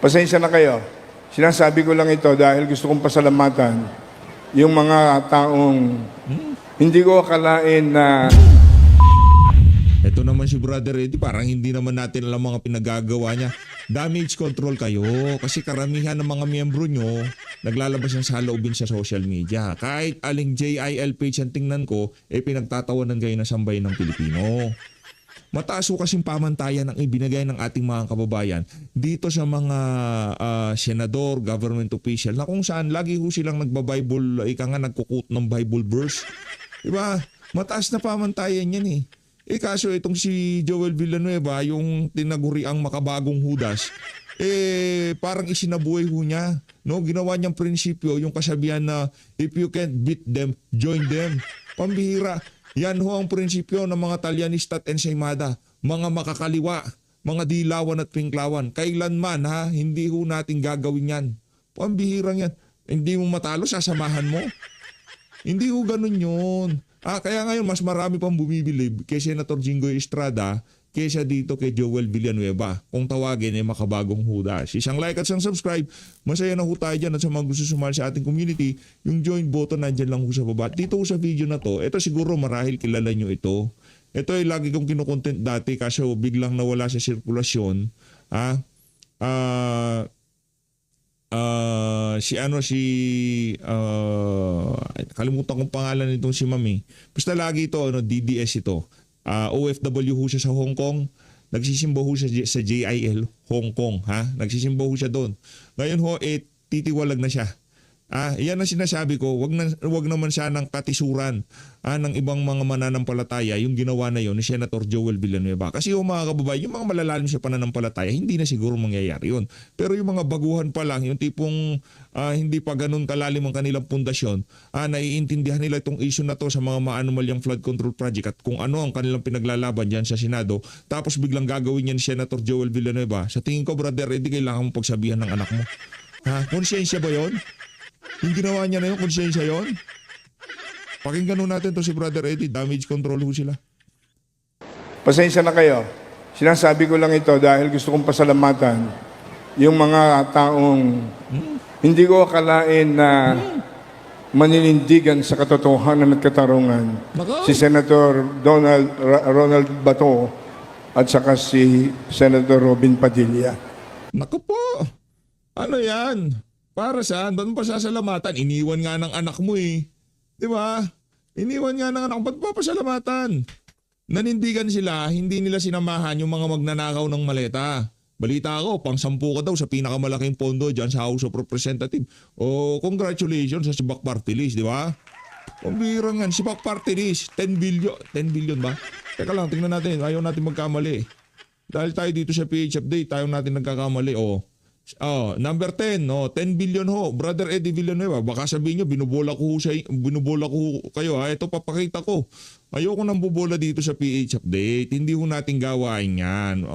Pasensya na kayo. Sinasabi ko lang ito dahil gusto kong pasalamatan yung mga taong hindi ko akalain na Ito naman si Brother Eddie, parang hindi naman natin alam mga pinagagawa niya. Damage control kayo kasi karamihan ng mga miyembro nyo naglalabas ng saloobin sa social media. Kahit aling JIL page ang tingnan ko, pinagtatawanan kayo ng sambayan ng Pilipino. Mataas ho kasing pamantayan ang ibinigay ng ating mga kababayan dito sa mga senador, government official na kung saan lagi ho silang nagba-Bible, ika nga nagkukut ng Bible verse. Diba? Mataas na pamantayan yan eh. Kaso itong si Joel Villanueva, yung tinaguriang makabagong Judas, parang isinabuhay ho niya. No? Ginawa niyang prinsipyo, yung kasabihan na if you can't beat them, join them. Pambihira. Yan ho ang prinsipyo ng mga Talyanista at Ensaymada, mga makakaliwa, mga dilawan at pinklawan. Kailanman ha, hindi ho natin gagawin yan. Pambihirang yan. Hindi mo matalo, sasamahan mo. Hindi ho ganun yun. Kaya ngayon mas marami pang bumibilib kay Senator Jinggoy Estrada kaysa dito kay Joel Villanueva. Kung tawagin ay makabagong Judas. Isang like at isang subscribe. Masaya na ho tayo dyan at sa mga gusto sumali sa ating community, yung join button nandyan lang ho sa baba. Dito ho sa video na to, ito siguro marahil kilala nyo ito. Ito ay lagi kong kinukontent dati kaso biglang nawala sa sirkulasyon. Kalimutan kong pangalan nitong si Mami. Basta lagi ito, DDS ito. OFW ho siya sa Hong Kong. Nagsisimba ho siya sa JIL Hong Kong. Nagsisimba ho siya doon. Ngayon ho, titiwalag na siya. Yan ang sinasabi ko, wag naman siya ng katisuran ng ibang mga mananampalataya yung ginawa na yon ni Senator Joel Villanueva. Kasi yung mga kababayan, yung mga malalalim sa pananampalataya, hindi na siguro mangyayari yun. Pero yung mga baguhan pa lang, yung tipong hindi pa ganun kalalim ang kanilang pundasyon, naiintindihan nila itong issue na to sa mga maanumalyang flood control project at kung ano ang kanilang pinaglalaban dyan sa Senado, tapos biglang gagawin yan ni Senator Joel Villanueva. Sa tingin ko, Brother Eddie, kailangan mong pagsabihan ng anak mo. Konsensya ba yon? Yung ginawa niya na yun, konsensya yun? Pakinggan nun natin to si Brother Eddie, damage control ho sila. pasensya na kayo. Sinasabi ko lang ito dahil gusto kong pasalamatan yung mga taong hindi ko akalain na maninindigan sa katotohanan at katarungan. Si Senator Ronald Bato at saka si Senator Robin Padilla. Naku po, ano yan? Para saan? Ba't mo pasasalamatan? Iniwan nga ng anak mo eh. Di ba? Iniwan nga ng anak mo. Ba't papasalamatan? Nanindigan sila, hindi nila sinamahan yung mga magnanakaw ng maleta. Balita ko, pang-10 ka daw sa pinakamalaking pondo dyan sa House of Representatives. Congratulations sa Sibak Party List, di ba? Pambirang yan, Sibak Party List, 10 billion. 10 billion ba? Teka lang, tingnan natin. Ayaw natin magkamali. Dahil tayo dito sa PH Update, tayo natin nagkakamali. Number 10, 10 billion ho. Brother Eddie Villanueva, baka sabihin nyo, binubola ko kayo. Ito papakita ko. Ayoko nang bubola dito sa PH Update. Hindi ho natin gawain yan.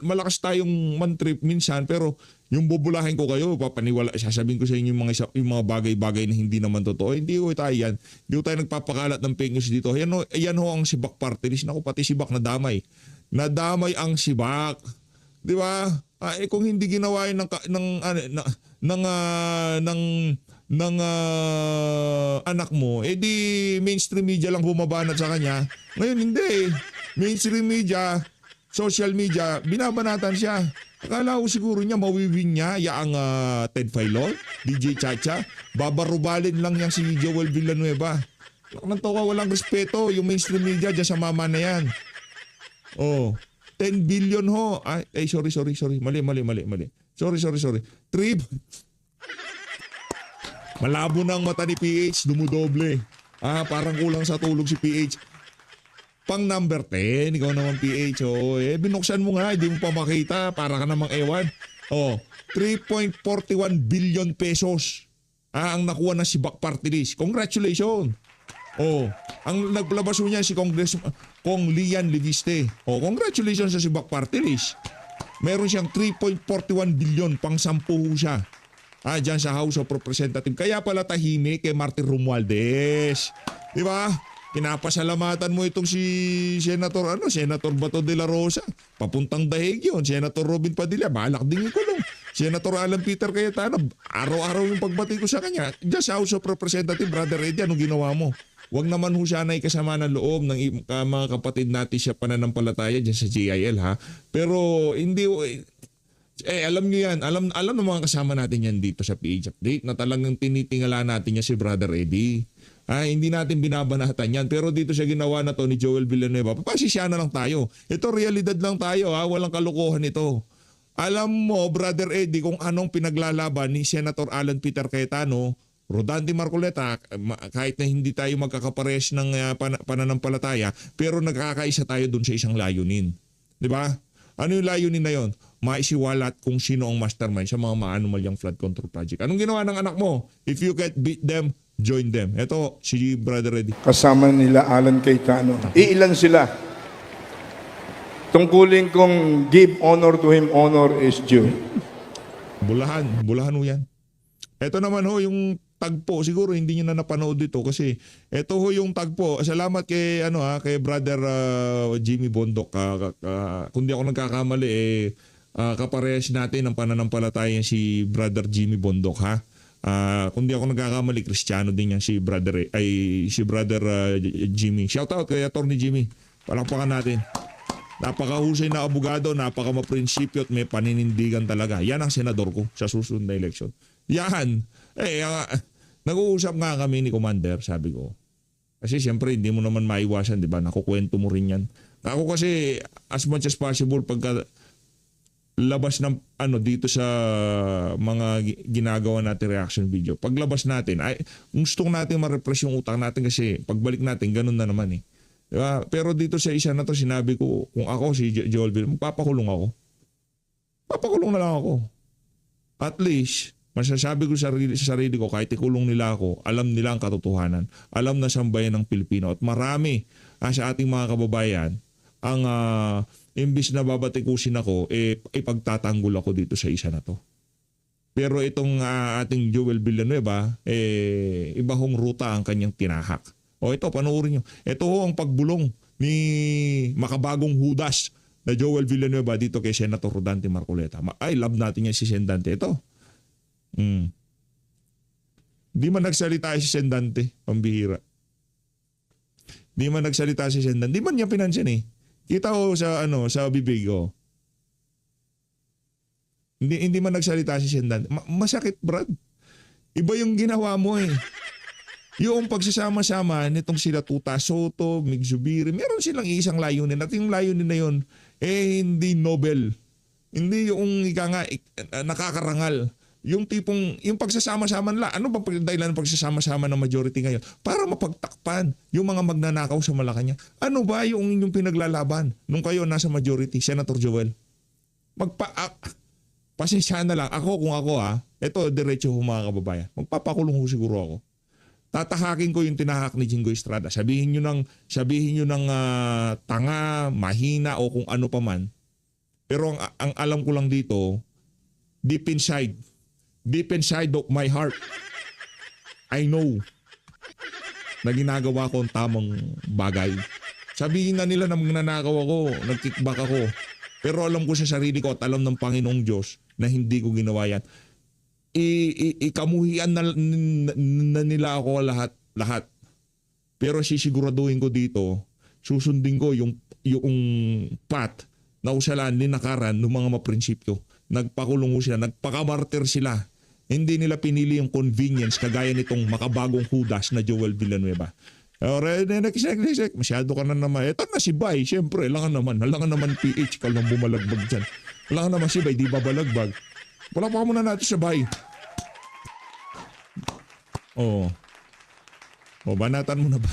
Malakas tayong man-trip minsan, pero yung bubulahin ko kayo, papaniwala, sasabihin ko sa inyo yung mga bagay-bagay na hindi naman totoo. Hindi ho tayo yan. Hindi ho tayo nagpapakalat ng fake news dito. Yan ho ang Sibak Party List. Naku, pati Sibak nadamay. Nadamay ang Sibak. Di ba? Kung hindi ginawa yun ng anak mo, di mainstream media lang bumabanat sa kanya. Ngayon hindi. Mainstream media, social media, binabanatan siya. Akala ko siguro niya mawiwin niya yaang Ted Filon, DJ Chacha, babarubalin lang yang si Joel Villanueva. Nanto ka, walang respeto yung mainstream media dyan sa mama na yan. 10 billion ho. Sorry. Mali. Sorry. Malabo na ang mata ni PH, dumudoble. Parang kulang sa tulog si PH. Pang number 10, ikaw naman PH. Binuksan mo nga, hindi mo pa makita. Para ka namang ewan. 3.41 billion pesos. Ang nakuha ng Sibak Party List. Congratulations. Ang naglabas niya si Kong Lian Leviste. Congratulations sa Sibak Party List. Meron siyang 3.41 billion, pang 10 siya. Dyan sa House of Representatives. Kaya pala tahimik kay Martin Romualdez. Di ba? Pinapasalamatan mo itong si Senator Bato de la Rosa. Papuntang dahig yun. Senator Robin Padilla, balak din ikulong. Senator Alan Peter Cayetano, araw-araw yung pagbati ko sa kanya. Diyan sa House of Representatives, Brother Eddie, anong ginawa mo? Huwag naman ho sana ikasama ng loob ng mga kapatid natin sa pananampalataya dyan sa GIL, ha? Pero hindi, alam niyo yan, alam ng mga kasama natin yan dito sa PH Update na talagang tinitingala natin niya si Brother Eddie. Hindi natin binabanatan yan. Pero dito siya ginawa na to ni Joel Villanueva. Papasisya na lang tayo. Ito, realidad lang tayo, ha? Walang kalokohan ito. Alam mo, Brother Eddie, kung anong pinaglalaban ni Senator Alan Peter Cayetano, Rodante Marcoleta, kahit na hindi tayo magkakapares ng pananampalataya, pero nagkakaisa tayo dun sa isang layunin. Di ba? Ano yung layunin na yon? Maisiwalat kung sino ang mastermind sa mga maanumalyang flood control project. Anong ginawa ng anak mo? If you can't beat them, join them. Ito, si Brother Eddie. Kasama nila Alan Cayetano. Iilan sila? Tungkulin kong give honor to him, honor is due. Bulahan ho yan. Ito naman ho yung tagpo, siguro hindi niyo na napanood dito kasi ito ho yung tagpo. Salamat kay kay Brother Jimmy Bondok. Kung di ako nagkakamali kaparehas natin ng pananampalataya si Brother Jimmy Bondok, ha. Kung di ako nagkakamali, Kristiyano din yan si Brother Jimmy. Shout out kay Attorney Jimmy. Palakpakan natin. Napakahusay na abogado, napakamaprinsipyo at may paninindigan talaga. Yan ang senador ko sa susunod na eleksyon. Yan. Nag-uusap nga kami ni Commander, sabi ko. Kasi siyempre hindi mo naman maiwasan, di ba? Nakukwento mo rin yan. Ako kasi as much as possible pagka labas ng dito sa mga ginagawa natin reaction video. Paglabas natin, gusto natin ma-repress yung utang natin kasi pagbalik natin, ganun na naman eh. Diba? Pero dito sa isa na to, sinabi ko, kung ako si Joel Bill, magpapakulong ako. Papakulong na lang ako. At least, masasabi ko sa sarili ko, kahit ikulong nila ako, alam nila ang katotohanan. Alam na sambayan ng Pilipino. At marami sa ating mga kababayan, ang imbis na babatikusin ako, ipagtatanggol ako dito sa isa na to. Pero itong ating Joel Villanueva, iba hong ruta ang kanyang tinahak. O ito, panoorin nyo. Ito ho ang pagbulong ni makabagong Judas na Joel Villanueva dito kay Senator Rodante Marcoleta. I love natin yan si Sendante. Ito. Di man nagsalita si Sendante, pambihira. Di man nagsalita si Sendante. Di man niya pinansin eh. Kita ko sa sa bibig ko. Hindi man nagsalita si Sendante. Masakit, Brad. Iba yung ginawa mo eh. Yung pagsasama-sama nitong sila Tuta Soto, Mig Zubiri, meron silang isang layunin. At yung layunin na yun, hindi Nobel. Hindi yung nakakarangal. Yung tipong, yung pagsasama-sama nila, ano bang dahilan ng pagsasama-sama ng majority ngayon? Para mapagtakpan yung mga magnanakaw sa Malacanang. Ano ba yung inyong pinaglalaban nung kayo nasa majority, Senator Joel? Pasensya na lang. Kung ako ito diretso ho mga kababayan. Magpapakulong ho siguro ako. Tatahakin ko yung tinahak ni Jingo Estrada. Sabihin nyo ng tanga, mahina o kung ano pa man. Pero ang alam ko lang dito, deep inside of my heart, I know na ginagawa ko ang tamang bagay. Sabihin na nila na magnanakaw ako, nag-kickback ako. Pero alam ko sa sarili ko at alam ng Panginoong Diyos na hindi ko ginawa yan. Ikamuhian na nila ako lahat. Pero sisiguraduhin ko dito, susundin ko yung path na usalan, linakaran ng mga maprinsipyo. Nagpakulong sila, nagpakamartir sila. Hindi nila pinili yung convenience kagaya nitong makabagong Judas na Joel Villanueva. Masyado ka na naman. Ito na si Bay, siyempre, alangan naman PH, ka lang bumalagbag dyan. Alangan naman si Bay, di ba balagbag? Wala pa muna natin sa Bay. Banatan mo na ba?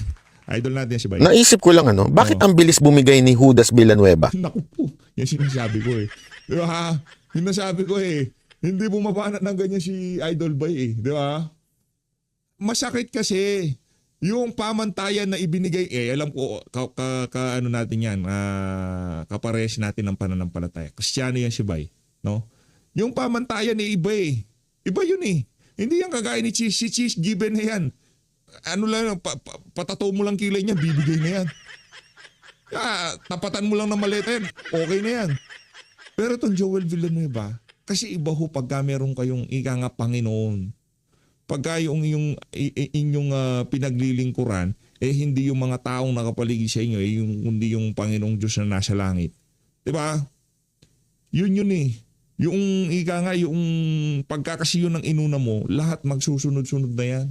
Idol natin si Bay. Naisip ko lang bakit ang bilis bumigay ni Judas Villanueva? Naku po, yan sinasabi ko eh. Di ba? Sinasabi ko eh. Hindi bumabanat ng ganyan si Idol Bay eh. Di ba? Masakit kasi yung pamantayan na ibinigay alam ko natin yan, kapares natin ng pananampalataya. Kristiyano yan si Bay, no? Yung pamantayan ni iba eh. Iba yun eh. Hindi yan kagaya ni si Cheese given na yan. Patato mo lang kilay niya, bibigay na yan. Tapatan mo lang ng maleta yan, okay na yan. Pero itong Joel Villanueva, Kasi iba ho pagka meron kayong ika nga Panginoon. Pagka inyong pinaglilingkuran, hindi yung mga taong nakapaligid sa inyo, kundi yung Panginoong Diyos na nasa langit. Diba? Yun eh. Yung ika nga, yung pagka kasi yun ang inuna mo, lahat magsusunod-sunod na yan.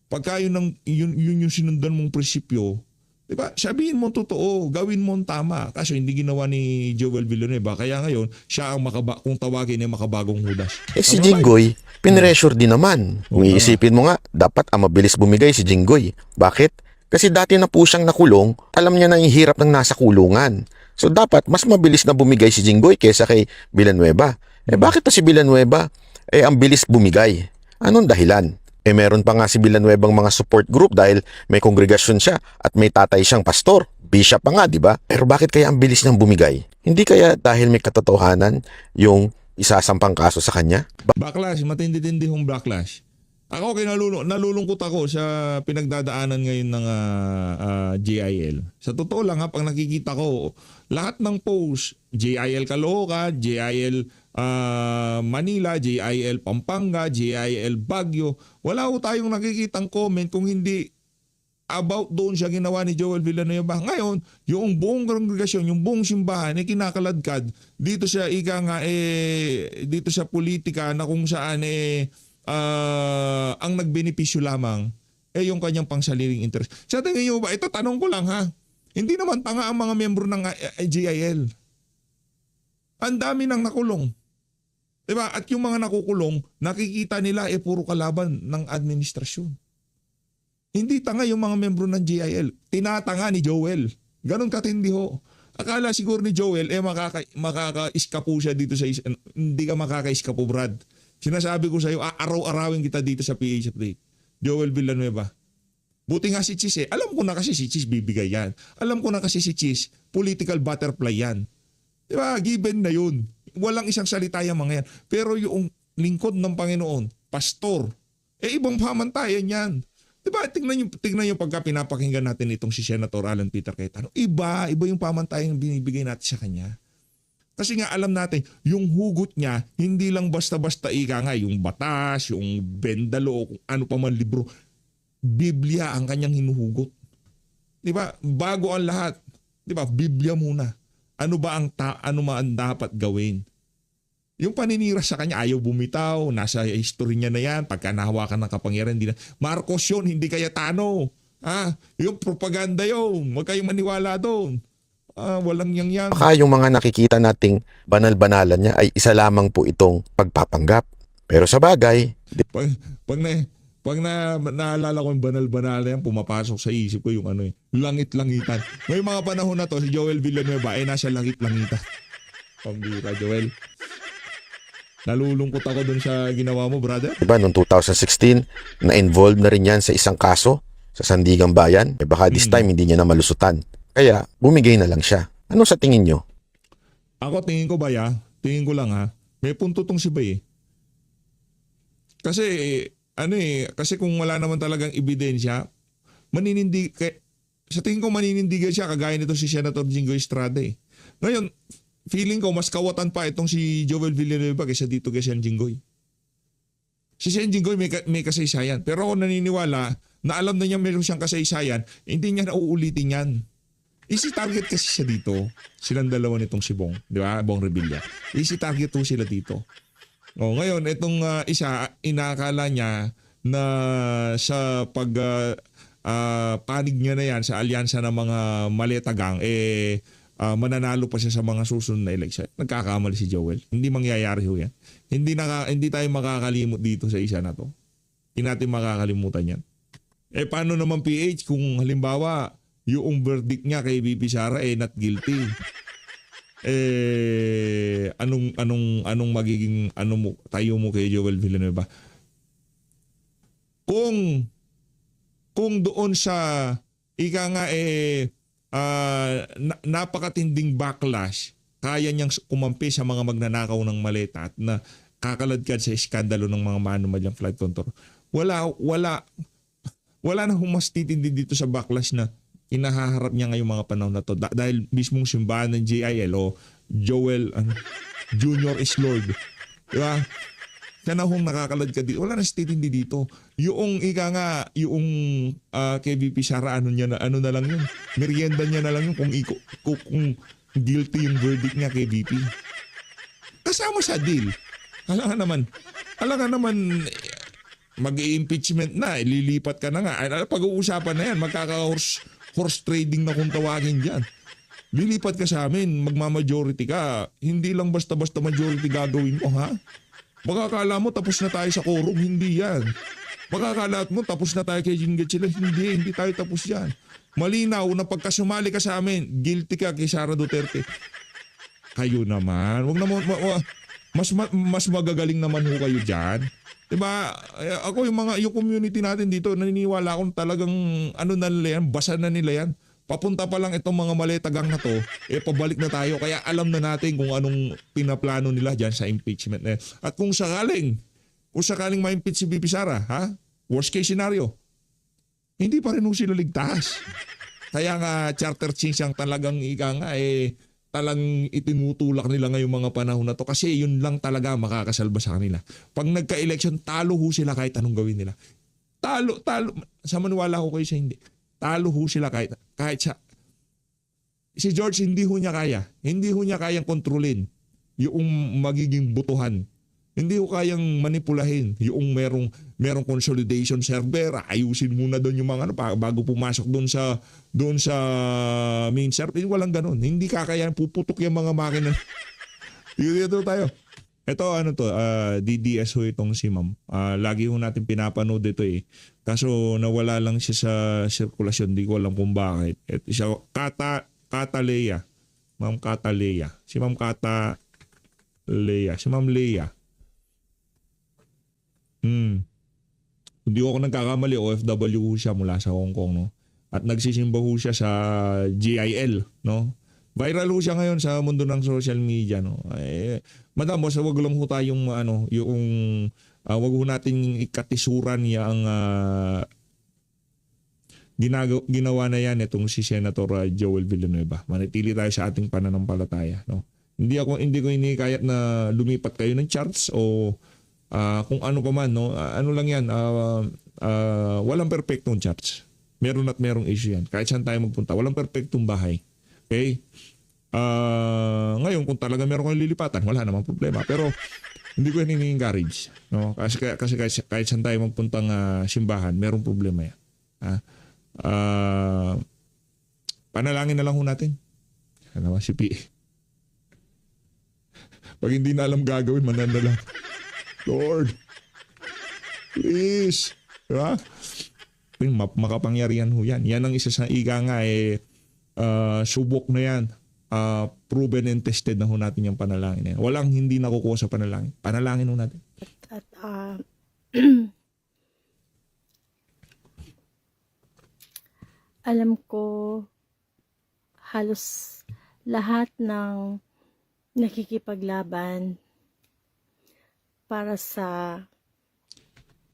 Pagka yun yung sinundan mong prinsipyo, diba? Sabihin mo totoo, gawin mo ang tama. Kaso hindi ginawa ni Joel Villanueva. Kaya ngayon, siya ang kung tawagin ay makabagong Judas. Si Tama ba? Jinggoy, pinressure din naman. Kung Oo, iisipin mo nga, dapat ang mabilis bumigay si Jinggoy. Bakit? Kasi dati na po siyang nakulong, alam niya na yung hirap ng nasa kulungan. So dapat mas mabilis na bumigay si Jinggoy kesa kay Villanueva. Bakit na si Villanueva? Ang bilis bumigay. Anong dahilan? Meron pa nga si Villanuevang mga support group dahil may kongregasyon siya at may tatay siyang pastor. Bishop pa nga, di ba? Pero bakit kaya ang bilis niyang bumigay? Hindi kaya dahil may katotohanan yung isasampang kaso sa kanya? Backlash, matindi-tindi hong backlash. Ako, nalulungkot ako sa pinagdadaanan ngayon ng JIL. Sa totoo lang ha, pag nakikita ko, lahat ng post, JIL Caloocan, JIL Manila, JIL Pampanga, JIL Baguio, wala ko tayong nakikitang comment kung hindi about doon siya ginawa ni Joel Villanueva. Ngayon, yung buong kongregasyon, yung buong simbahan ay kinakaladkad dito sa dito sa politika na kung saan ang nagbenepisyo lamang yung kanyang pangsariling interest. Sa tingin niyo ba, ito tanong ko lang ha, hindi naman tanga ang mga miyembro ng JIL. Ang dami nang nakulong. Diba? At yung mga nakukulong, nakikita nila puro kalaban ng administrasyon. Hindi tanga yung mga miyembro ng JIL. Tinatanga ni Joel. Ganon katindi ho. Akala siguro ni Joel, makaka-iskapo siya dito sa isa. Hindi ka makaka-iskapo, Brad. Sinasabi ko sa iyo, araw-arawin kita dito sa PH Update. Joel Villanueva. Buti nga si Chis alam ko na kasi si Chis bibigay yan. Alam ko na kasi si Chis, political butterfly yan. Diba? Given na yun. Walang isang salita yung mga yan. Pero yung lingkod ng Panginoon, pastor, ibang pamantayan yan. Diba? Tingnan nyo pagka pinapakinggan natin itong si Senator Alan Peter Cayetano. Iba yung pamantayan yung binibigay natin sa kanya. Kasi nga alam natin, yung hugot niya, hindi lang basta-basta ika nga, yung batas, yung bendalo, kung ano pa man libro. Biblia ang kanyang hinuhugot. Diba? Bago ang lahat. Diba? Biblia muna. Ano ba ang dapat gawin? Yung paninira sa kanya, ayaw bumitaw, nasa history niya na yan, pagka nahawakan ng kapangyarihan, hindi na. Marcos yun, hindi Cayetano. Yung propaganda yun, huwag kayong maniwala doon. Walang yang. Baka yung mga nakikita nating banal-banalan niya ay isa lamang po itong pagpapanggap. Pero sa bagay, pag naalala ko yung banal-banal yan, pumapasok sa isip ko yung langit-langitan. May mga panahon na to, si Joel Villanueva ay nasa langit-langitan. Pambira, Joel. Nalulungkot ako dun sa ginawa mo, brother. diba, noong 2016, na-involved na rin yan sa isang kaso sa Sandigang Bayan. Baka this time hindi niya na malusutan. Kaya bumigay na lang siya. Ano sa tingin nyo? Ako tingin ko tingin ko lang ha, may punto tong si Bay. Kasi kasi kung wala naman talagang ebidensya, sa tingin ko maninindigan siya kagaya nito si Senator Jinggoy Estrada Ngayon, feeling ko mas kawatan pa itong si Joel Villanueva kaysa dito kay Sen Jinggoy. Si Sen Jinggoy may kasaysayan. Pero ako naniniwala na alam na niya meron siyang kasaysayan, hindi niya nauulitin yan. Easy target kasi siya dito. Silang dalawa nitong si Bong. Di ba? Bong Revilla. Easy target po sila dito. Ngayon, itong isa, inakala niya na sa panig niya na yan sa alyansa ng mga maletagang, mananalo pa siya sa mga susunod na eleksyon. Nagkakamali si Joel. Hindi mangyayari ho yan. Hindi tayo makakalimot dito sa isa na to. Hindi natin makakalimutan yan. Paano naman PH kung halimbawa yung verdict niya kay BP Sara not guilty? Anong magiging tayo mo kay Joel Villanueva? Kung doon sa ika nga napakatinding backlash, kaya niyang kumampi sa mga magnanakaw ng maleta at na kakaladkad sa iskandalo ng mga manumalyang flight control. Wala na humas titindi dito sa backlash na inahaharap niya ngayong mga panahon na to dahil mismong simbahan ng JIL o Joel Junior is Lord. Di ba? Siya na hong nakakalad ka dito. Wala na hindi dito. Yung ika nga, yung kay VP Sara, ano na lang yun. Merienda niya na lang yun kung guilty yung verdict niya kay VP. Kasama sa deal. Alam nga naman, mag-i-impeachment na, lilipat ka na nga. Pag-uusapan na yan, horse trading na kung tawagin dyan. Lilipat ka sa amin, magmamajority ka. Hindi lang basta-basta majority gagawin mo, ha? Makakala mo tapos na tayo sa quorum, hindi yan. Makakala mo tapos na tayo kay Jingget sila, hindi tayo tapos yan. Malinaw na pagkasumali ka sa amin, guilty ka kay Sara Duterte. Kayo naman, wag naman, mas magagaling naman ho kayo dyan. Diba, ako yung community natin dito, naniniwala akong talagang na nila yan, basa na nila yan. Papunta pa lang itong mga maletagang na to, pabalik na tayo. Kaya alam na natin kung anong pinaplano nila dyan sa impeachment na yan. At kung sakaling ma-impeach si VP Sara, ha? Worst case scenario, hindi pa rin sila ligtas. Kaya nga charter change ang talagang talang itinutulak nila ngayong mga panahon na to kasi yun lang talaga makakasalba sa kanila. Pag nagka-election, talo ho sila kahit anong gawin nila. Talo. Sa maniwala ko kayo sa hindi. Talo ho sila kahit si George hindi ho niya kaya. Hindi ho niya kayang kontrolin yung magiging butuhan. Hindi ho kayang manipulahin yung merong consolidation server. Ayusin muna doon yung mga bago pumasok doon sa main server. Walang ganun. Hindi kakayan, puputok yung mga makina. Dito tayo. Ito DDS ho itong si ma'am. Lagi ho natin pinapanood ito Kaso nawala lang siya sa sirkulasyon. Di ko alam kung bakit. Ito siya, Kata Leia. Ma'am Kata Leia. Si Ma'am Kata Leia. Si Ma'am Leia. Hindi ako nagkakamali. OFW ho siya mula sa Hong Kong. No? At nagsisimba ho siya sa GIL. No? Viral ho siya ngayon sa mundo ng social media, no. Madam, wag lang ho tayong wag ho nating ikatisuran yang ginawa na yan itong si Senator Joel Villanueva. Manatili tayo sa ating pananampalataya, no. Hindi ko inikayat na lumipat kayo ng charts o kung ano pa man, no. Ano lang yan, walang perfectong charts. Meron at merong issue yan. Kahit saan tayo magpunta, walang perfectong bahay. Okay? Ngayon kung talaga meron kang lilipatan, wala namang problema. Pero hindi ko ini-encourage, no? Kasi kahit saan tayo magpuntang simbahan, merong problema yan. Panalangin na lang ho natin. Ano ba si P? Pag hindi na alam gagawin, mananda lang. Lord, please. Diba? Makapangyarihan ho yan. Yan ang isa sa ika nga subok na yan. Proven and tested na ho natin yung panalangin na yan. Walang hindi nakukuha sa panalangin. Panalangin ho natin. At alam ko halos lahat ng nakikipaglaban para sa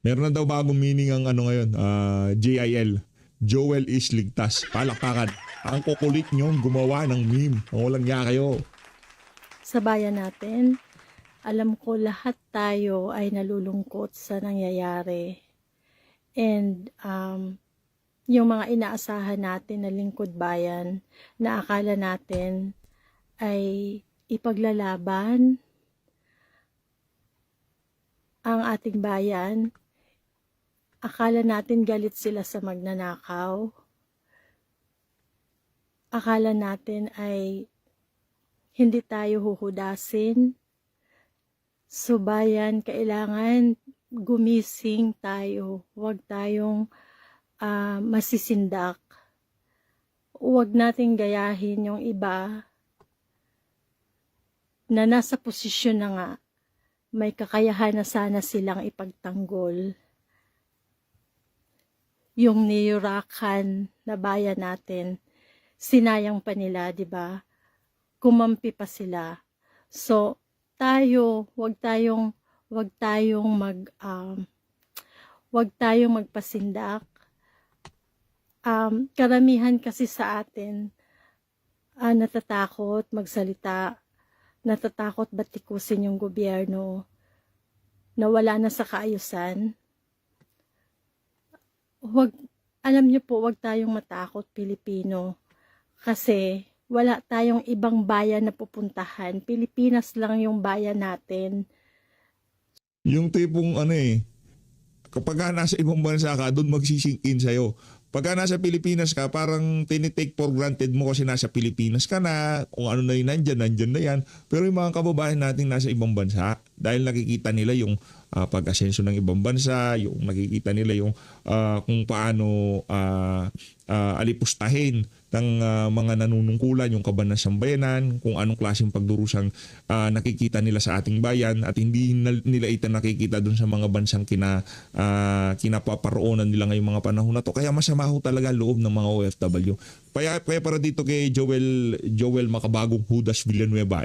Meron na daw bagong meaning ang ngayon, JIL. Joel is ligtas. Palakpakan. Ang kukulit niyong gumawa ng meme. Walang niya kayo. sa bayan natin. Alam ko lahat tayo ay nalulungkot sa nangyayari. And yung mga inaasahan natin na lingkod bayan na akala natin ay ipaglalaban ang ating bayan. Akala natin galit sila sa magnanakaw. Akala natin ay hindi tayo huhudasin. So bayan, kailangan gumising tayo. Huwag tayong masisindak. Huwag nating gayahin yung iba na nasa posisyon na nga. May kakayahan na sana silang ipagtanggol. Yung niyurakan na bayan natin, sinayang pa nila, di ba? Kumampi pa sila. So, wag tayong magpasindak. Karamihan kasi sa atin natatakot magsalita, natatakot batikusin yung gobyerno. na wala na sa kaayusan, alam niyo po, wag tayong matakot, Pilipino. Kasi wala tayong ibang bayan na pupuntahan. Pilipinas lang yung bayan natin. Yung tipong kapag ka nasa ibang bansa ka, doon magsisink in sa'yo. Pagka nasa Pilipinas ka, parang tinitake for granted mo kasi nasa Pilipinas ka na, kung ano na yun, nandyan na yan. Pero yung mga kababayan natin nasa ibang bansa, dahil nakikita nila yung pag-asenso ng ibang bansa, yung nakikita nila yung kung paano alipustahin ng mga nanunungkulan, yung kaban ng sambayanan, kung anong klaseng pagdurusang nakikita nila sa ating bayan at hindi nila ito nakikita dun sa mga bansang kinapaparoonan nila ngayong mga panahon na to. Kaya masama ho talaga ang loob ng mga OFW. Kaya para dito kay Joel Makabagong Judas Villanueva,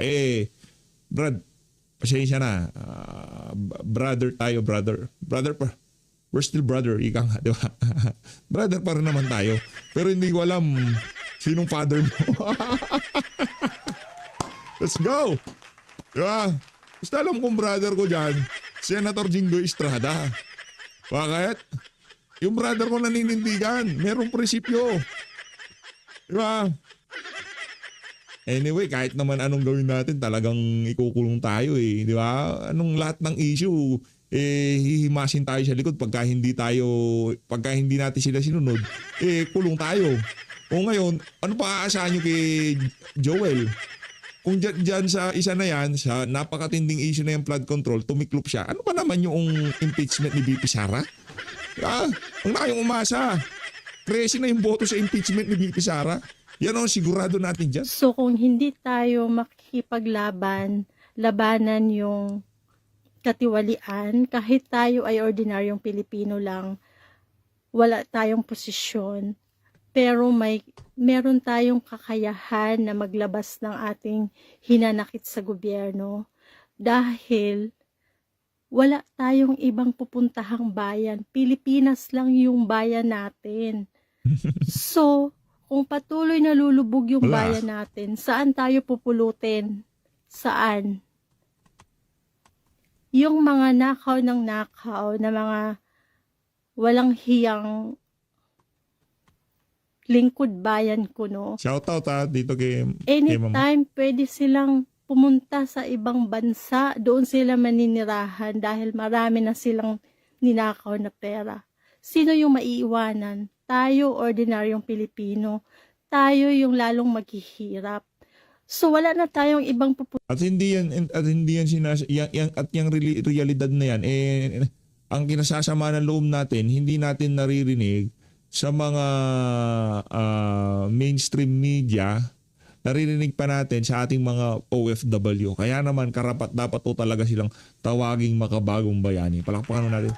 Brad, pasensya na. Brother tayo, brother. Brother pa. We're still brother, ika nga, di ba? Brother pa rin naman tayo. Pero hindi ko alam sinong father mo. Let's go! Di ba? Basta alam kong brother ko dyan, Senator Jinggoy Estrada. Bakit? Yung brother ko naninindigan. Merong prinsipyo. Di ba? Anyway, kahit naman anong gawin natin, talagang ikukulong tayo di ba? Anong lahat ng issue, hihimasin tayo sa likod pagka hindi natin sila sinunod, kulong tayo. O ngayon, ano pa aasahan nyo kay Joel? Kung dyan sa isa na yan, sa napakatinding issue na yung flood control, tumiklop siya, ano pa naman yung impeachment ni BP Sara? Huwag na kayong umasa. Crazy na yung boto sa impeachment ni BP Sara. Yan ang sigurado natin dyan. So kung hindi tayo labanan yung katiwalian, kahit tayo ay ordinaryong Pilipino lang, wala tayong posisyon, pero meron tayong kakayahan na maglabas ng ating hinanakit sa gobyerno dahil wala tayong ibang pupuntahang bayan. Pilipinas lang yung bayan natin. So, kung patuloy na lulubog yung bayan natin, saan tayo pupulutin? Saan? Yung mga nakaw na mga walang hiyang lingkod bayan kuno. Shoutout dito kay Ma'am. Anytime pwede silang pumunta sa ibang bansa, doon sila maninirahan dahil marami na silang ninakaw na pera. Sino yung maiiwanan? Tayo, ordinaryong Pilipino. Tayo yung lalong maghihirap. So wala na tayong ibang At hindi yan yung realidad na yan ang kinasasama ng loob natin, hindi natin naririnig sa mga mainstream media, naririnig pa natin sa ating mga OFW. Kaya naman karapat dapat to talaga silang tawaging makabagong bayani. Palakpakan natin.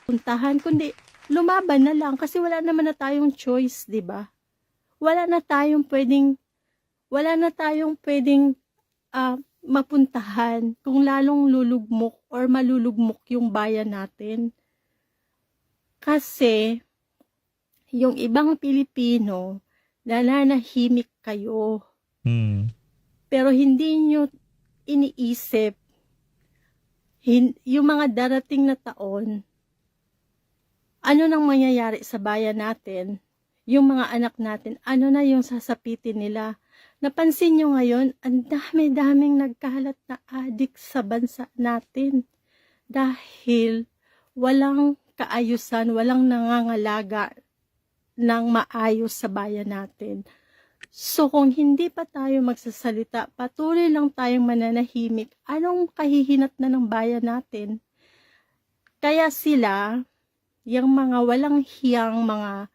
puntahan, kundi lumaban na lang kasi wala naman na tayong choice, 'di ba? Wala na tayong pwedeng mapuntahan kung lalong lulugmok or malulugmok yung bayan natin. Kasi yung ibang Pilipino, nananahimik kayo. Pero hindi nyo iniisip yung mga darating na taon, ano nang mangyayari sa bayan natin, yung mga anak natin, ano na yung sasapitin nila. Napansin nyo ngayon, ang dami-daming nagkalat na adik sa bansa natin dahil walang kaayusan, walang nangangalaga ng maayos sa bayan natin. So kung hindi pa tayo magsasalita, patuloy lang tayong mananahimik, anong kahihinat na ng bayan natin? Kaya sila, yung mga walang hiyang mga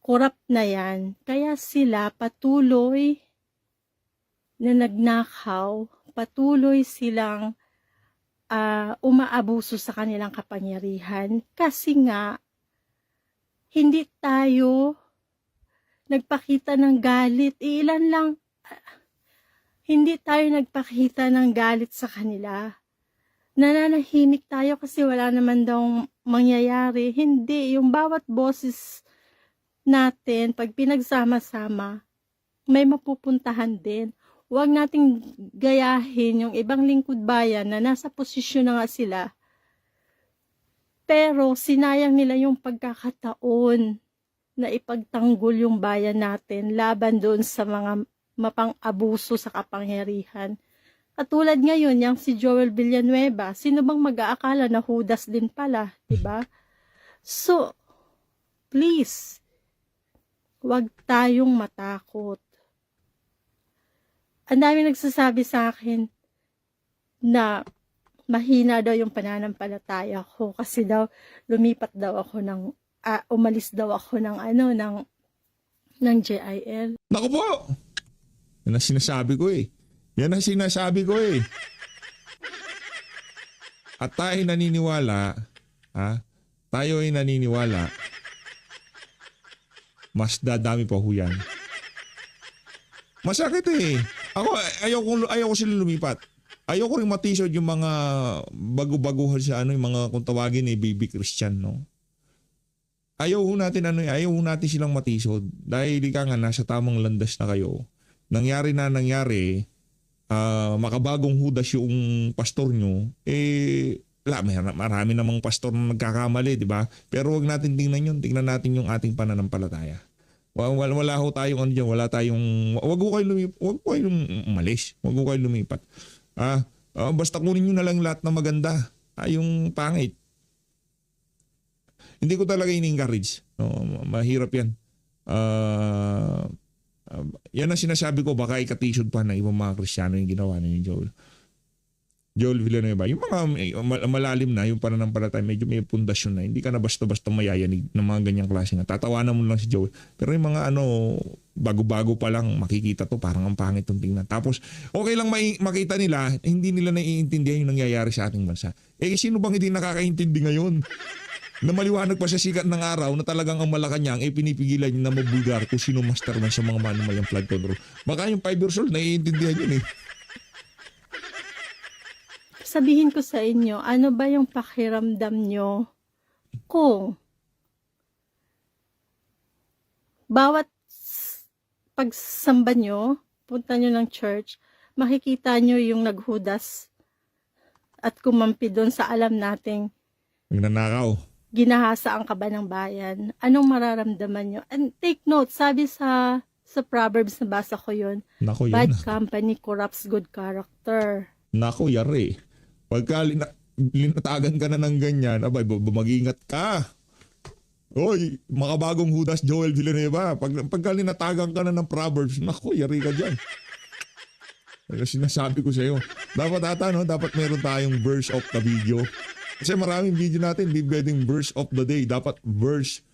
korap na yan, kaya sila patuloy na nagnakaw, patuloy silang umaabuso sa kanilang kapangyarihan kasi nga hindi tayo nagpakita ng galit. Ilan lang, hindi tayo nagpakita ng galit sa kanila. Nananahimik tayo kasi wala naman daw mangyayari. Hindi, yung bawat boses natin, pag pinagsama-sama, may mapupuntahan din. Huwag nating gayahin yung ibang lingkod bayan na nasa posisyon na nga sila. Pero sinayang nila yung pagkakataon na ipagtanggol yung bayan natin laban doon sa mga mapang-abuso sa kapangyarihan. Katulad ngayon, yung si Joel Villanueva, sino bang mag-aakala na Judas din pala, diba? So, please, huwag tayong matakot. Ang dami nagsasabi sa akin na mahina daw yung pananampalataya ko kasi daw lumipat daw ako umalis daw ako ng JIL. Naku po! Yan ang sinasabi ko eh. Yan ang sinasabi ko eh. At tayo naniniwala, tayo ay naniniwala, mas dadami pa ho yan. Masakit eh. Ako, ayoko sila lumipat. Ayoko rin matisod yung mga bago-baguhan sa yung mga kung tawagin baby Christian, no? Ayaw natin silang matisod dahil ika nga nasa tamang landas na kayo. Nangyari, makabagong Judas yung pastor nyo, marami namang pastor na nagkakamali, di ba? Pero wag natin tingnan yun, tingnan natin yung ating pananampalataya. Wala ho tayong wag ko kayong umalis, wag ko kayong lumipat. Basta kunin nyo na lang lahat na maganda, yung pangit. Hindi ko talaga in-encourage. No, mahirap yan. Yan ang sinasabi ko, baka ikatisod pa ng ibang mga Kristiyano yung ginawa ni Joel Villanueva. Yung mga malalim na, yung pananampalataya, medyo may pundasyon na. Hindi ka na basta-basta mayayanig ng mga ganyang klase na. Tatawanan mo lang si Joel. Pero yung mga bago-bago pa lang makikita to, parang ang pangit yung tingnan. Tapos, okay lang makita nila, hindi nila naiintindihan yung nangyayari sa ating bansa. Sino bang hindi nakakaintindi ngayon? Na maliwanag pa sa sikat ng araw na talagang ang Malacanang pinipigilan niya na mabulgar kung sino masterman sa mga manumalang flood control. Baka yung 5 years old, naiintindihan yun eh. Sabihin ko sa inyo, ano ba yung pakiramdam nyo kung bawat pagsamba nyo, punta nyo ng church, makikita nyo yung naghudas at kumampi doon sa alam nating Nagnanakaw. ginahasa ang kaba ng bayan. Anong mararamdaman nyo? And take note, sabi sa Proverbs, nabasa ko yun, Nako, bad yan. company corrupts good character. Nako, yari. Pagka linatagan ka na ng ganyan, mag-ingat ka. Hoy, makabagong Judas Joel Villanueva. Pagka linatagan ka na ng Proverbs, nako, yari ka dyan. Kaya sinasabi ko sa iyo, dapat meron tayong verse of the video. Kasi maraming video natin, hindi pwedeng verse of the day. Dapat verse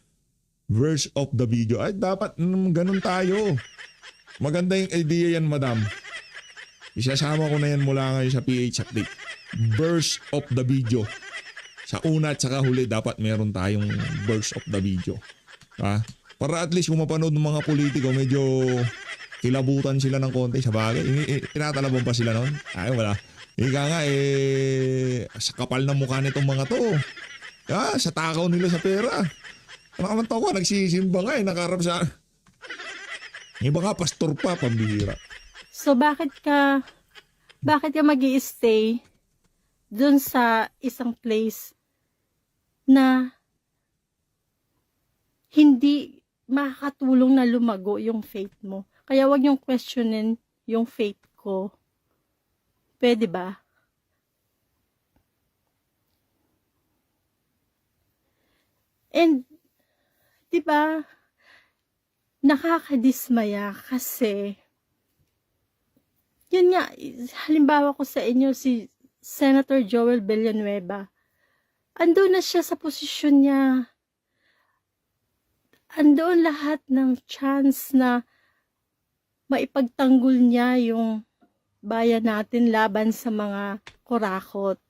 of the video. Ay, dapat ganun tayo. Maganda yung idea yan, madam. Isasama ko na yan mula ngayon sa PH Update. Verse of the video. Sa una at saka huli, dapat meron tayong verse of the video. Para at least kung mapanood ng mga politiko, medyo kilabutan sila ng konti sa bagay. Tinatalaban pa sila noon? Ay, wala. Ika nga sa kapal ng mukha nitong mga to. Sa takaw nila sa pera. Nakamantaw ko, nagsisimba nga nakarap sa... Iba nga, pastor pa, pambihira. So bakit ka mag-i-stay dun sa isang place na hindi makakatulong na lumago yung faith mo? Kaya wag yung questionin yung faith ko. Pwede ba? And, di ba, nakakadismaya kasi, yun nga, halimbawa ko sa inyo si Senator Joel Villanueva. Andun na siya sa posisyon niya. Andoon lahat ng chance na maipagtanggol niya yung bayan natin laban sa mga kurakot.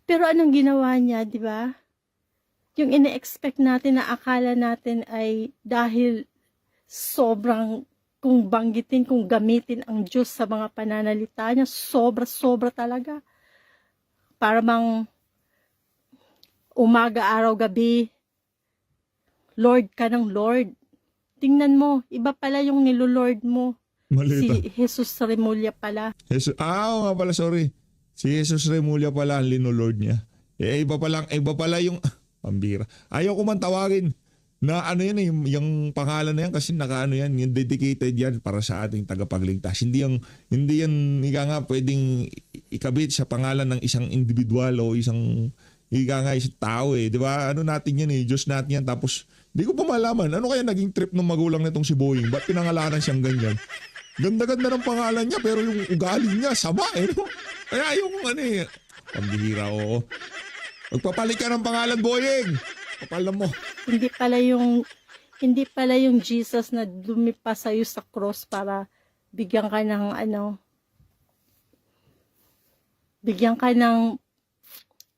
Pero anong ginawa niya, di ba? Yung ine-expect natin na akala natin ay dahil sobrang kung gamitin ang Diyos sa mga pananalita niya, sobra talaga. Para bang umaga, araw, gabi, Lord ka ng Lord. Tingnan mo, iba pala yung nilolord mo. Malita. Si Jesus Remulla pala. Oo nga pala, sorry. Si Jesus Remulla pala ang linulord niya. Iba pala yung pambira. Ayaw ko man tawagin na ano yan yung pangalan na yan kasi nakaano yan, yung dedicated yan para sa ating tagapagligtas. Hindi yan ika nga pwedeng ikabit sa pangalan ng isang individual o isang tao eh. Di ba? Ano natin yan eh, Diyos natin yan. Tapos, di ko pa malaman, ano kaya naging trip ng magulang nitong si Boeing? Ba't pinangalanan siyang ganyan? Ganda-ganda ng pangalan niya pero yung ugali niya, sama eh. No? Kaya yung pambihira, oo. Magpapalit ka ng pangalan, Boeing! Kapalam mo. Hindi pala yung Jesus na lumipas sa'yo sa cross para bigyan ka ng bigyan ka ng,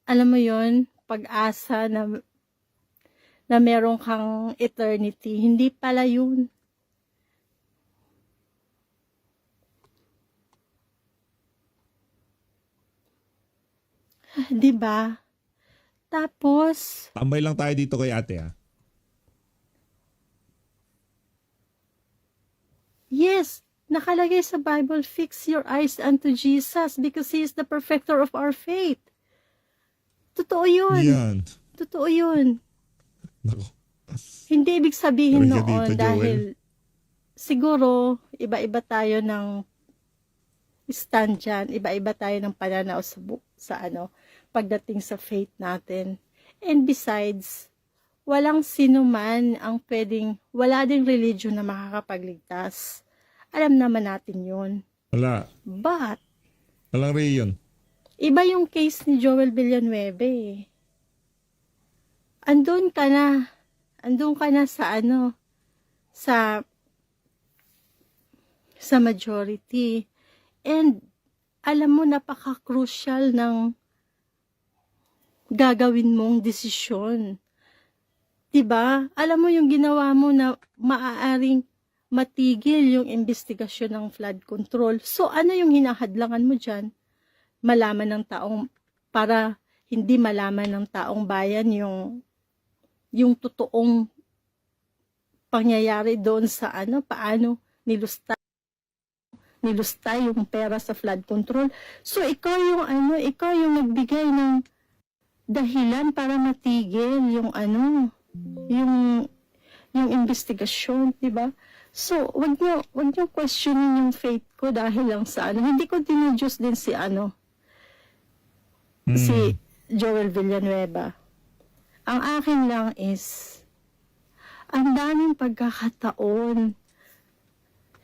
alam mo yon, pag-asa na meron kang eternity. Hindi pala yun. Di ba? Tapos, Tambay lang tayo dito kay ate ha. yes, nakalagay sa Bible, fix your eyes unto Jesus because He is the perfecter of our faith. Totoo yun. Yan. Totoo yun. Nako. Hindi ibig sabihin Talaga noon dito, Joel. dahil siguro iba-iba tayo ng stand dyan, iba-iba tayo ng pananaw sa pagdating sa faith natin. And besides, walang sino man ang wala ding religion na makakapagligtas. Alam naman natin yun. Wala. But, Walang reyon. iba yung case ni Joel Villanueva eh. Andun ka na sa majority. And alam mo, napaka-crucial ng gagawin mong desisyon. 'Di ba? Alam mo yung ginawa mo na maaaring matigil yung investigasyon ng flood control. So ano yung hinahadlangan mo diyan? Para hindi malaman ng taong bayan yung totoong pangyayari doon sa paano nilusta yung pera sa flood control. So ikaw yung nagbigay ng dahilan para matigil yung investigasyon, 'di ba? So wag niyo questionin yung faith ko dahil lang sa hindi ko dinudiyos din si Joel Villanueva. Ang akin lang is ang daming pagkakataon.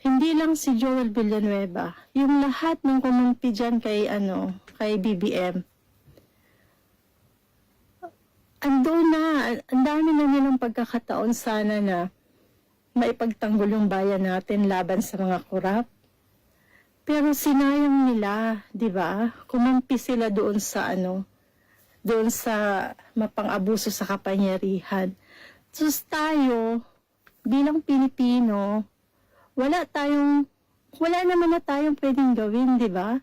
Hindi lang si Joel Villanueva, yung lahat ng kumumpi dyan kay BBM. Ang dami na nilang pagkakataon sana na maipagtanggol yung bayan natin laban sa mga korap. Pero sinayang nila, 'di ba? Kumampi sila doon sa mapang-abuso sa kapangyarihan. Tapos tayo bilang Pilipino, wala naman na tayong pwedeng gawin, 'di ba?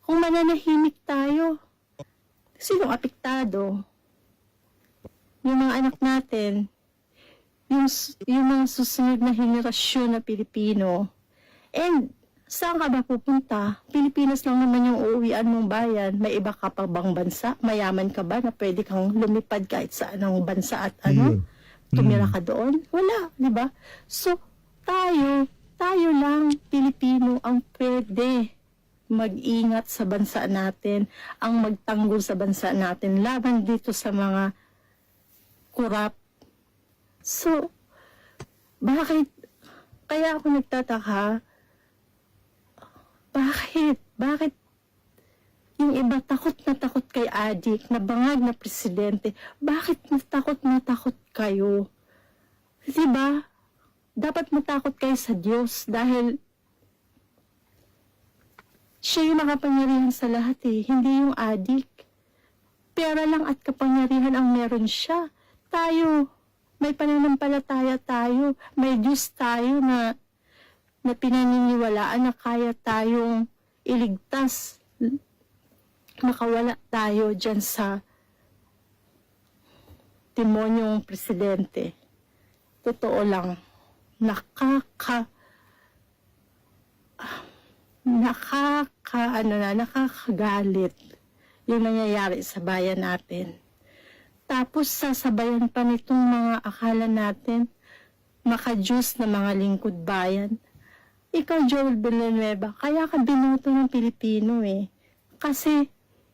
Kung mananahimik tayo, sinong apektado? Yung mga anak natin, yung mga susunod na henerasyon na Pilipino. And saan ka ba pupunta? Pilipinas lang naman yung uuwian mong bayan. May iba ka pa bang bansa? Mayaman ka ba na pwede kang lumipad kahit saan ang bansa at tumira ka doon? Wala, di ba? So, tayo lang, Pilipino, ang pwede mag-ingat sa bansa natin, ang magtanggol sa bansa natin, laban dito sa mga kurap. So, kaya ako nagtataka, bakit yung iba takot na takot kay adik, na bangag na presidente, bakit natakot kayo? Diba? Dapat matakot kayo sa Diyos dahil siya yung makapangyarihan sa lahat hindi yung adik. Pera lang at kapangyarihan ang meron siya. Tayo, may pananampalataya tayo, may Diyos tayo na pinaniniwalaan na kaya tayong iligtas, makawala tayo dyan sa demonyong presidente. Totoo lang, nakakagalit yung nangyayari sa bayan natin. Tapos sasabayan pa nitong mga akala natin makajus na mga lingkod bayan. Ikaw, Joel Villanueva, kaya ka binoto ng Pilipino eh. Kasi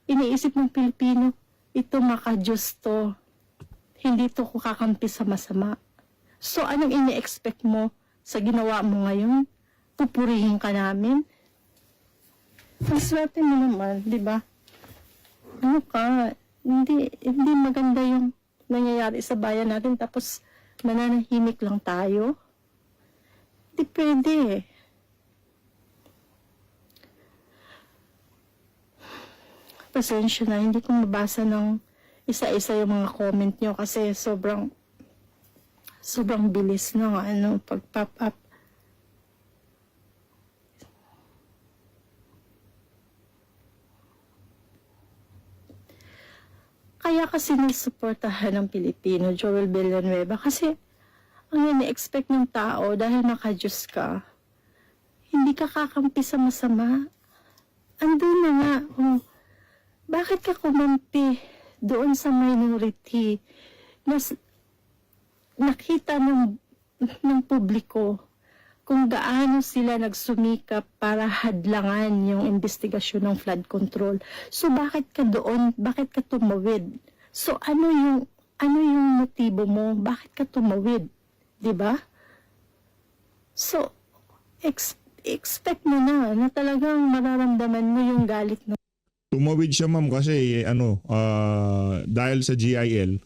iniisip ng Pilipino, ito makajus to. Hindi to kakampi sa masama. So anong ini-expect mo sa ginawa mo ngayon? Pupurihin ka namin? Ang swerte mo naman, di ba? Ano ka? Hindi maganda yung nangyayari sa bayan natin tapos mananahimik lang tayo. Hindi pwede eh. Pasensya na, hindi ko mabasa ng isa-isa yung mga comment nyo kasi sobrang bilis ng pag-pop up. Kaya kasi nasuportahan ng Pilipino, Joel Villanueva, kasi ang ini-expect ng tao dahil makajus ka, hindi ka kakampi sa masama. Andun na nga, bakit ka kumampi doon sa minority na nakita ng publiko kung gaano sila nagsumikap para hadlangan yung investigasyon ng flood control. So bakit ka doon? Bakit ka tumawid? So ano yung motibo mo? Bakit ka tumawid? 'Di ba? So expect mo na talagang mararamdaman mo yung galit ng Tumawid siya ma'am kasi dahil sa GIL.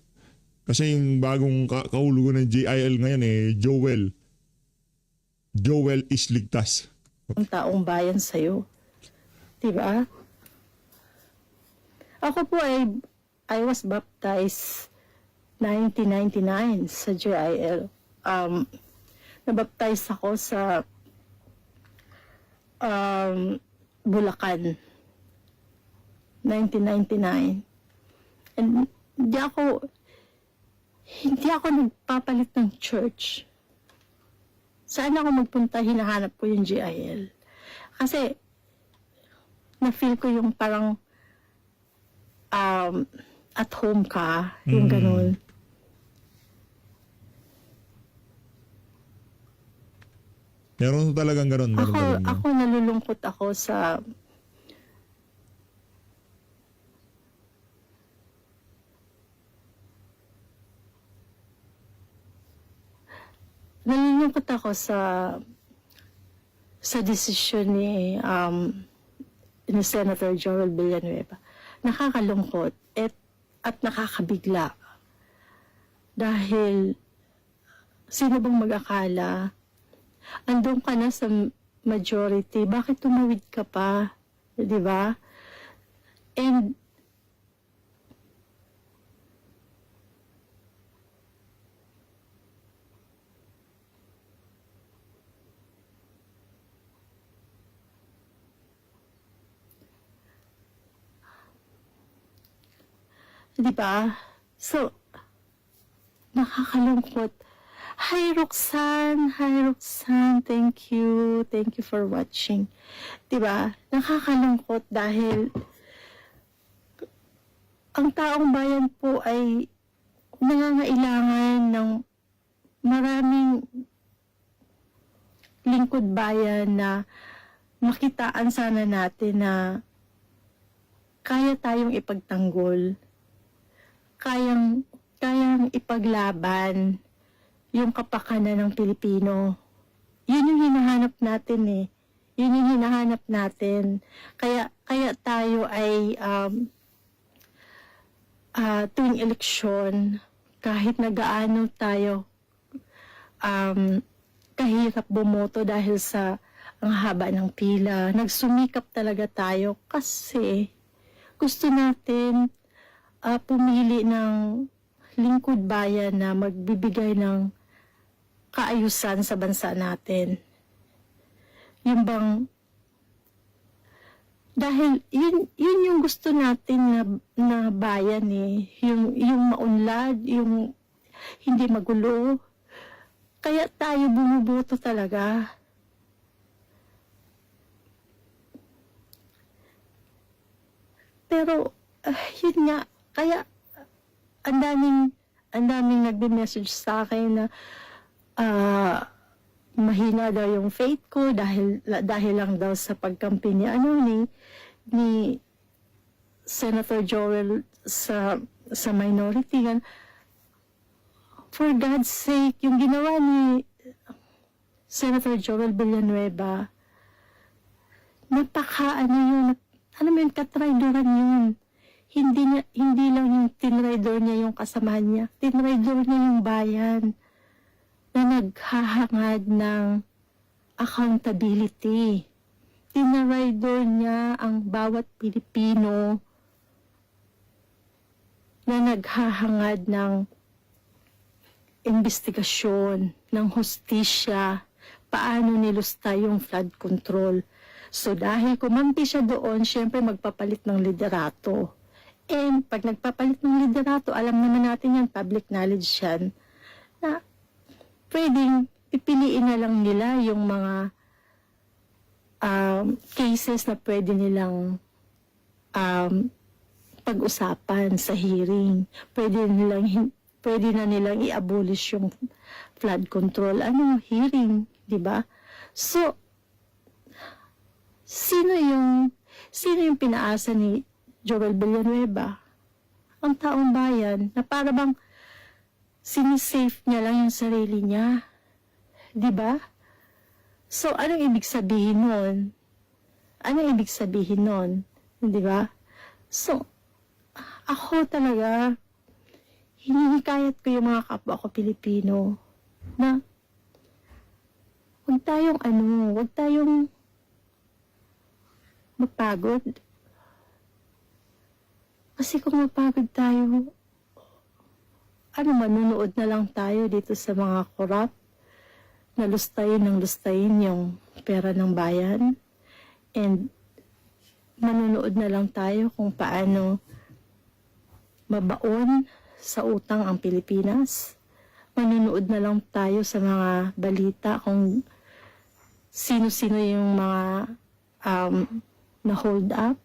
Kasi yung bagong kahulugan ng GIL ngayon Joel is ligtas. taong bayan sa'yo. Diba? Ako po I was baptized 1999 sa GIL. Nabaptize ako sa Bulacan 1999. And hindi ako nagpapalit ng church. Saan ako magpunta, hinahanap ko yung GIL. Kasi, na-feel ko yung parang at home ka, yung ganun. Meron talagang ganun. Ako nalulungkot ako sa desisyon ni Senator Joel Villanueva. Nakakalungkot at nakakabigla. Dahil sino bang mag-akala? Andun ka na sa majority, bakit tumawid ka pa? Di ba? And di ba? So, nakakalungkot. Hi Roxanne, thank you for watching. Di ba? Nakakalungkot dahil ang taong bayan po ay nangangailangan ng maraming lingkod bayan na makitaan sana natin na kaya tayong ipagtanggol. Kayang ipaglaban yung kapakanan ng Pilipino. Yun yung hinahanap natin eh. Yun yung hinahanap natin. Kaya tayo ay tuwing eleksyon, kahit na gaano tayo kahirap bumoto dahil sa ang haba ng pila, nagsumikap talaga tayo kasi gusto natin pumili ng lingkod bayan na magbibigay ng kaayusan sa bansa natin. Yung bang, dahil yun yung gusto natin na bayan eh. Yung maunlad, yung hindi magulo. Kaya tayo bumuboto talaga. Pero, yun nga, kaya, ang daming nagbe-message sa akin na, mahina daw yung faith ko dahil lang daw sa pagkampi ni ni Senator Joel sa minority. For God's sake, yung ginawa ni Senator Joel Villanueva, alam mo yun, katraidoran yun. Hindi lang yung tinraidor niya yung kasama niya, tinraidor niya yung bayan na naghahangad ng accountability. Tinraidor niya ang bawat Pilipino na naghahangad ng investigasyon, ng hustisya, paano nilusta yung flood control. So dahil kumampi siya doon, syempre magpapalit ng liderato. And pag nagpapalit ng liderato, alam naman natin yan, public knowledge yan, na pwedeng pipiliin na lang nila yung mga cases na pwede nilang pag-usapan sa hearing. Pwede na nilang i-abolish yung flood control. Hearing, di ba? So, sino yung pinaasa ni Joel Villanueva? Ang taong bayan na para bang sinisafe niya lang yung sarili niya. Di ba? So, anong ibig sabihin nun? Di ba? So, ako talaga, hinihikayat ko yung mga kapwa ko Pilipino na huwag tayong mapagod. Kasi kung mapagod tayo, manunood na lang tayo dito sa mga korap na lustayin yung pera ng bayan, and manunood na lang tayo kung paano mabaon sa utang ang Pilipinas. Manunood na lang tayo sa mga balita kung sino-sino yung mga na hold up,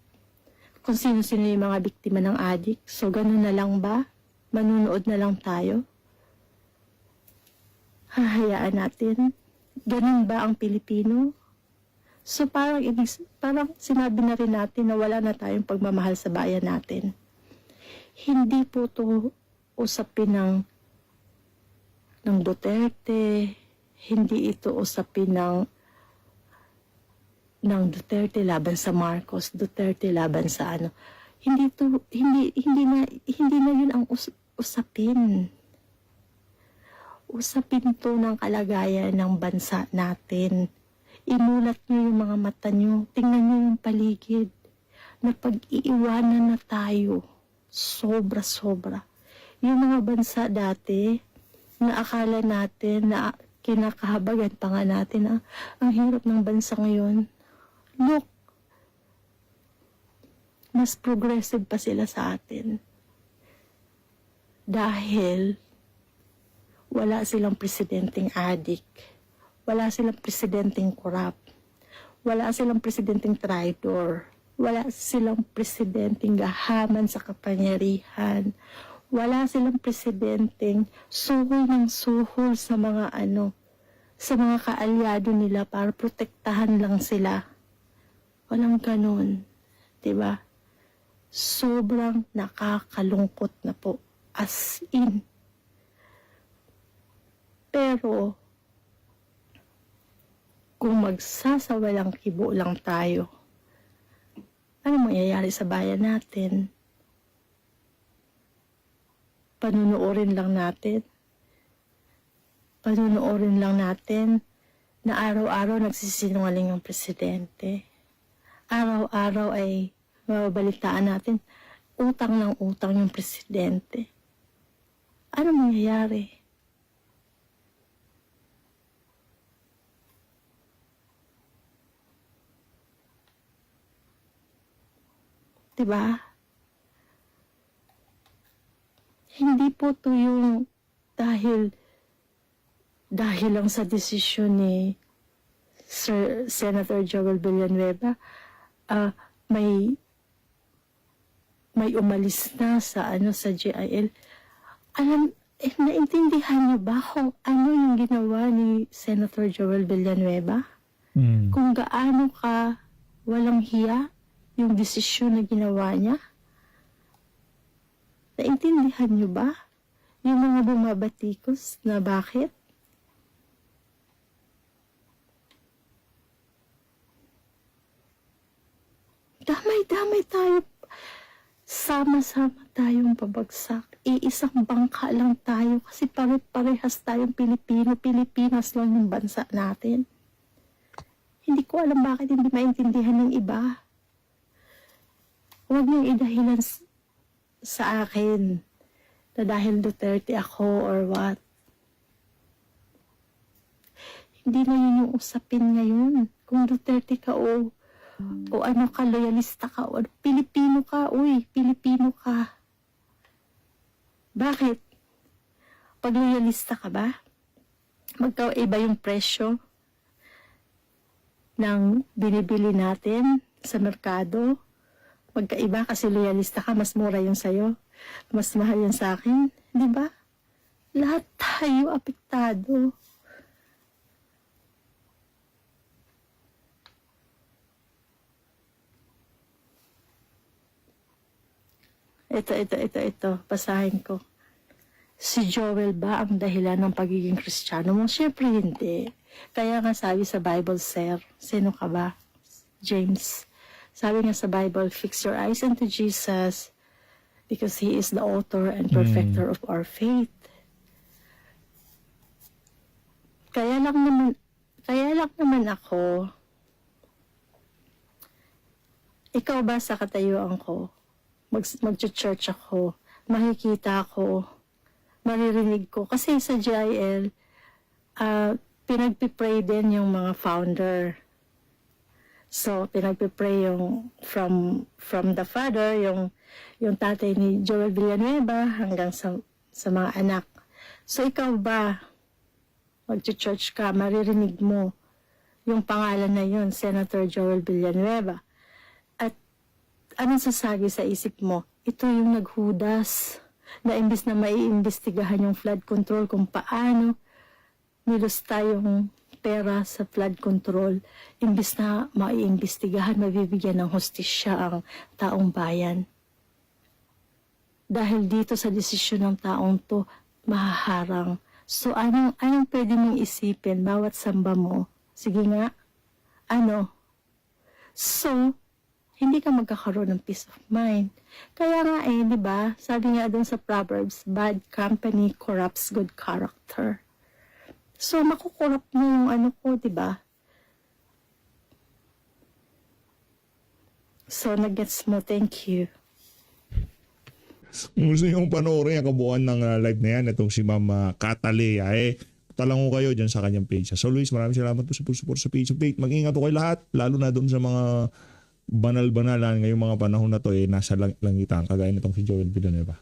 kung sino-sino yung mga biktima ng addict. So, ganun na lang ba? Manunood na lang tayo? Hahayaan natin? Ganun ba ang Pilipino? So, parang sinabi na rin natin na wala na tayong pagmamahal sa bayan natin. Hindi po to usapin ng Duterte, hindi ito usapin ng Duterte laban sa Marcos, Duterte laban sa Hindi na yun ang usapin. Usapin to ng kalagayan ng bansa natin. Imulat nyo yung mga mata nyo, tingnan nyo yung paligid, na pag-iiwanan na tayo. Sobra-sobra. Yung mga bansa dati, na akala natin, na kinakahabagan pa nga natin, na ang hirap ng bansa ngayon. Look, mas progressive pa sila sa atin. Dahil wala silang presidenteng addict, wala silang presidenteng corrupt, wala silang presidenteng traitor, wala silang presidenteng gahaman sa kapangyarihan, wala silang presidenteng suhol ng suhol sa mga sa mga kaalyado nila para protektahan lang sila. Walang ganun, 'di ba? Sobrang nakakalungkot na po, as in. Pero kung magsasawalang kibo lang tayo, ano mangyayari sa bayan natin? Panunuorin lang natin na araw-araw nagsisinungaling yung presidente. Araw-araw ay mababalitaan natin utang ng utang yung presidente. Ano mangyayari? Diba? Hindi po to yung dahil lang sa desisyon ni Senator Joel Villanueva, may may umalis na sa sa GIL. Naintindihan niyo ba kung ano yung ginawa ni Senator Joel Villanueva? Kung gaano ka walang hiya yung desisyon na ginawa niya? Naintindihan niyo ba yung mga bumabatikos na bakit? Damay-damay tayo. Sama-sama tayong pabagsak. Iisang bangka lang tayo kasi pare-parehas tayong Pilipino. Pilipinas lang yung bansa natin. Hindi ko alam bakit hindi maintindihan ng iba. Huwag niyong idahilan sa akin na dahil Duterte ako or what. Hindi na yun yung usapin ngayon. Kung Duterte ka o ano ka, loyalista ka, o Pilipino ka, Pilipino ka. Bakit? Pag loyalista ka ba, magkaiba yung presyo ng binibili natin sa merkado. Magkaiba kasi loyalista ka, mas mura yung sayo, mas mahal yung sa akin. Di ba? Lahat tayo apektado. Ito. Basahin ko. Si Joel ba ang dahilan ng pagiging Kristiyano mo? Siyempre hindi. Kaya nga sabi sa Bible, sir, sino ka ba? James. Sabi nga sa Bible, fix your eyes unto Jesus because He is the author and perfecter of our faith. Kaya lang naman ako, ikaw ba sa katayuan ko? Mag-church ako, makikita ko, maririnig ko. Kasi sa GIL, pinagpipray din yung mga founder. So, pinagpipray yung from the father, yung tatay ni Joel Villanueva hanggang sa mga anak. So, ikaw ba, mag-church ka, maririnig mo yung pangalan na yun, Senator Joel Villanueva. Anong sasagi sa isip mo? Ito yung naghudas na imbis na maiimbestigahan yung flood control kung paano nilusta yung pera sa flood control, imbis na maiimbestigahan, mabibigyan ng hustisya ang taong bayan. Dahil dito sa desisyon ng taong to, mahaharang. So, anong pwede mong isipin bawat samba mo? Sige nga, ano? So, hindi ka magkakaroon ng peace of mind. Kaya nga di ba, sabi nga dun sa Proverbs, bad company corrupts good character. So, makukorrupt mo yung ko, di ba? So, nag-gets mo, thank you. Kung gusto nyo panoorin ang kabuuan ng live na yan, itong si Ma'am Catalea, talango kayo dyan sa kanyang page. So Luis, maraming salamat po sa support sa page update. Mag-ingat po kayo lahat, lalo na doon sa mga banal-banalan ngayong mga panahon na to, nasa langitan, kagaya nitong si Joel Villanueva.